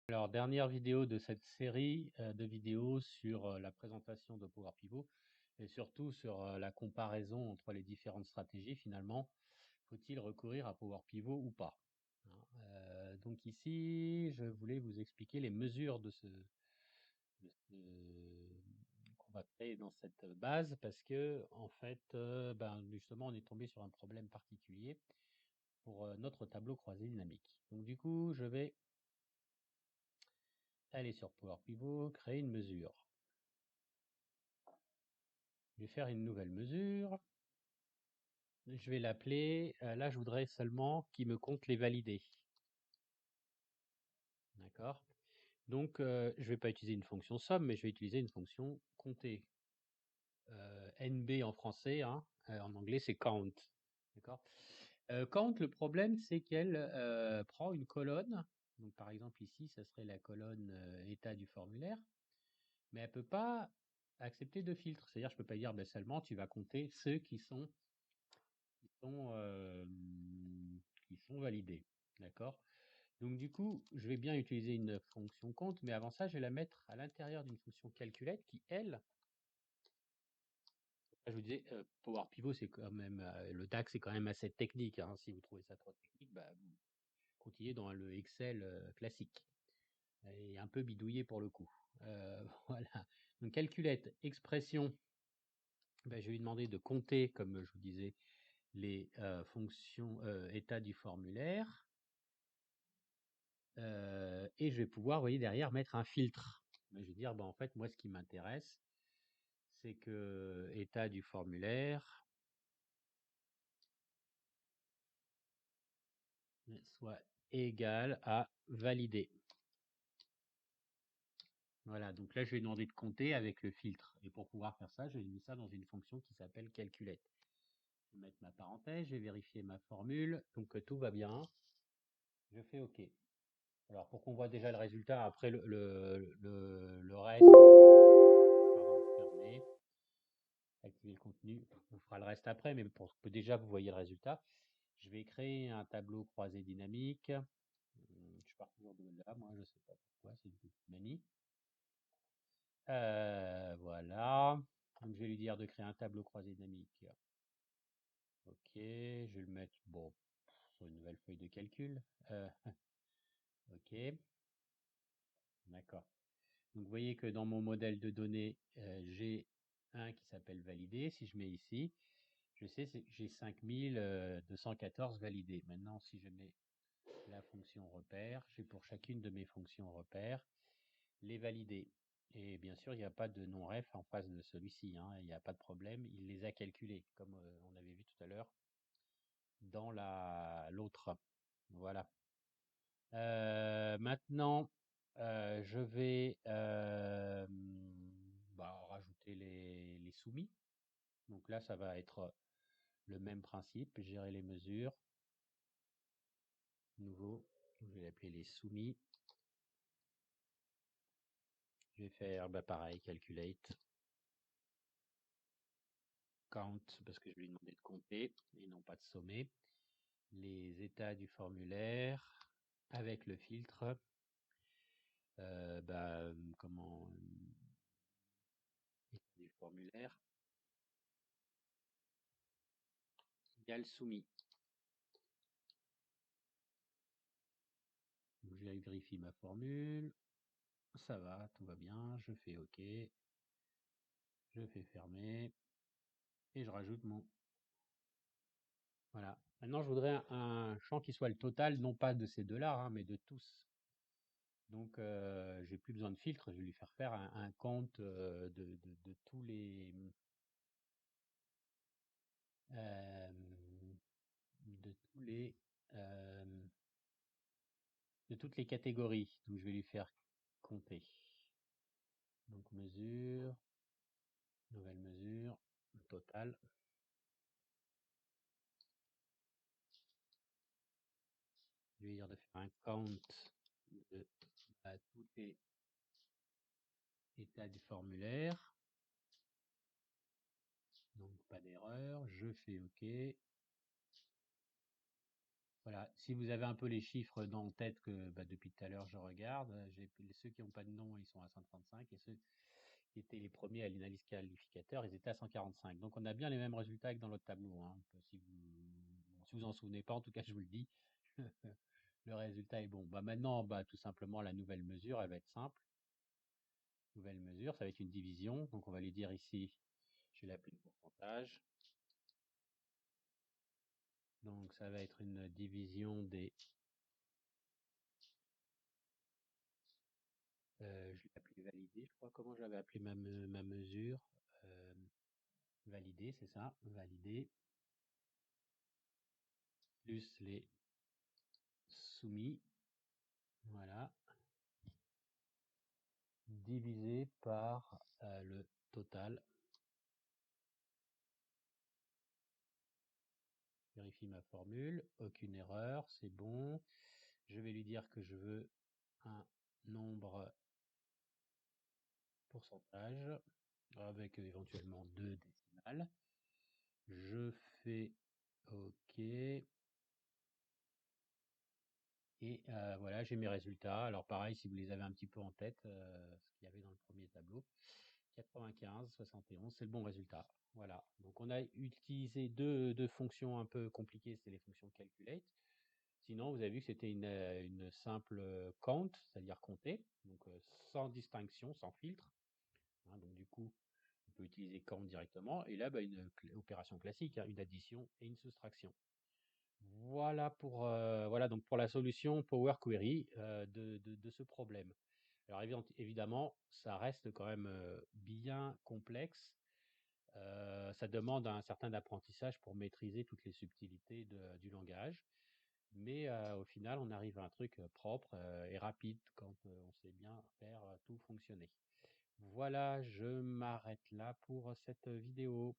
Alors, dernière vidéo de cette série de vidéos sur la présentation de Power Pivot et surtout sur la comparaison entre les différentes stratégies. Finalement, faut-il recourir à Power Pivot ou pas? Hein, donc ici, je voulais vous expliquer les mesures qu'on va créer dans cette base parce que en fait, justement, on est tombé sur un problème particulier pour notre tableau croisé dynamique. Donc du coup, je vais aller sur Power Pivot, créer une mesure. Je vais faire une nouvelle mesure. Je vais l'appeler, là je voudrais seulement qu'il me compte les validés. D'accord? Donc je ne vais pas utiliser une fonction somme, mais je vais utiliser une fonction compter. NB en français, hein, en anglais c'est count. D'accord? Count, le problème c'est qu'elle prend une colonne. Donc par exemple ici, ça serait la colonne état du formulaire, mais elle ne peut pas accepter de filtre. C'est-à-dire je ne peux pas dire seulement tu vas compter ceux qui sont qui sont, euh, qui sont validés. D'accord? Donc du coup, je vais bien utiliser une fonction compte, mais avant ça, je vais la mettre à l'intérieur d'une fonction calculette qui, elle, je vous disais, Power Pivot, c'est quand même, le DAX, c'est quand même assez technique, hein. Si vous trouvez ça trop technique, vous continuez dans le Excel classique et un peu bidouillé pour le coup. Voilà. Donc calculette, expression, je vais lui demander de compter, comme je vous disais, les fonctions état du formulaire. Et je vais pouvoir, vous voyez, derrière mettre un filtre. Mais je vais dire, en fait, moi, ce qui m'intéresse, c'est que état du formulaire soit égal à validé. Voilà, donc là, je vais demander de compter avec le filtre. Et pour pouvoir faire ça, je vais mettre ça dans une fonction qui s'appelle calculette. Je vais mettre ma parenthèse, je vais vérifier ma formule. Donc, tout va bien. Je fais OK. Alors, pour qu'on voit déjà le résultat, après le reste, pardon, fermé. Activer le contenu. On fera le reste après, mais pour que déjà vous voyez le résultat, je vais créer un tableau croisé dynamique. Je pars toujours de là, moi je sais pas pourquoi, c'est une petite manie. Voilà. Donc je vais lui dire de créer un tableau croisé dynamique. Ok, je vais le mettre sur une nouvelle feuille de calcul. Ok, d'accord. Donc vous voyez que dans mon modèle de données, j'ai un qui s'appelle validé. Si je mets ici, je sais que j'ai 5214 validés. Maintenant, si je mets la fonction repère, j'ai pour chacune de mes fonctions repère les validés. Et bien sûr, il n'y a pas de non-ref en face de celui-ci, hein, il n'y a pas de problème, il les a calculés, comme on avait vu tout à l'heure dans l'autre. Voilà. Maintenant, je vais rajouter les soumis. Donc là, ça va être le même principe, gérer les mesures. Nouveau, je vais l'appeler les soumis. Je vais faire pareil, calculate, count, parce que je vais lui demander de compter et non pas de sommer. Les états du formulaire avec le filtre. Comment état du formulaire égale soumis. Donc, je vérifie ma formule. Ça va, tout va bien. Je fais OK. Je fais fermer. Et je rajoute mon. Voilà. Maintenant, je voudrais un champ qui soit le total, non pas de ces deux-là, hein, mais de tous. Donc, j'ai plus besoin de filtre. Je vais lui faire un compte de tous euh, de tous les euh, de toutes les catégories. Donc, je vais lui faire compter. Donc, mesure, nouvelle mesure, total. Je vais dire de faire un count de tous les états du formulaire. Donc, pas d'erreur. Je fais OK. Voilà, si vous avez un peu les chiffres dans le tête que bah, depuis tout à l'heure je regarde, ceux qui n'ont pas de nom, ils sont à 135 et ceux qui étaient les premiers à l'analyse qualificateur, ils étaient à 145. Donc on a bien les mêmes résultats que dans l'autre tableau, hein. Si vous bon, si vous en souvenez pas, en tout cas je vous le dis, le résultat est bon. Bah maintenant, bah tout simplement la nouvelle mesure, elle va être simple. Nouvelle mesure, ça va être une division. Donc on va lui dire ici, je vais l'appeler pourcentage. Donc ça va être une division des je l'ai appelé validé, je crois. Comment j'avais appelé ma mesure? Euh, validé, c'est ça, validé, plus les soumis, voilà, divisé par le total. Je vérifie ma formule, aucune erreur, c'est bon. Je vais lui dire que je veux un nombre pourcentage avec éventuellement deux décimales. Je fais OK. Et voilà, j'ai mes résultats. Alors pareil, si vous les avez un petit peu en tête, ce qu'il y avait dans le premier tableau, 95, 71, c'est le bon résultat. Voilà, donc on a utilisé deux fonctions un peu compliquées, c'était les fonctions calculate. Sinon, vous avez vu que c'était une simple count, c'est-à-dire compter, donc sans distinction, sans filtre, hein. Donc du coup, on peut utiliser count directement. Et là, bah, une opération classique, hein, une addition et une soustraction. Voilà pour, voilà donc pour la solution Power Query de ce problème. Alors évidemment, ça reste quand même bien complexe. Ça demande un certain apprentissage pour maîtriser toutes les subtilités du langage. Mais au final, on arrive à un truc propre et rapide quand on sait bien faire tout fonctionner. Voilà, je m'arrête là pour cette vidéo.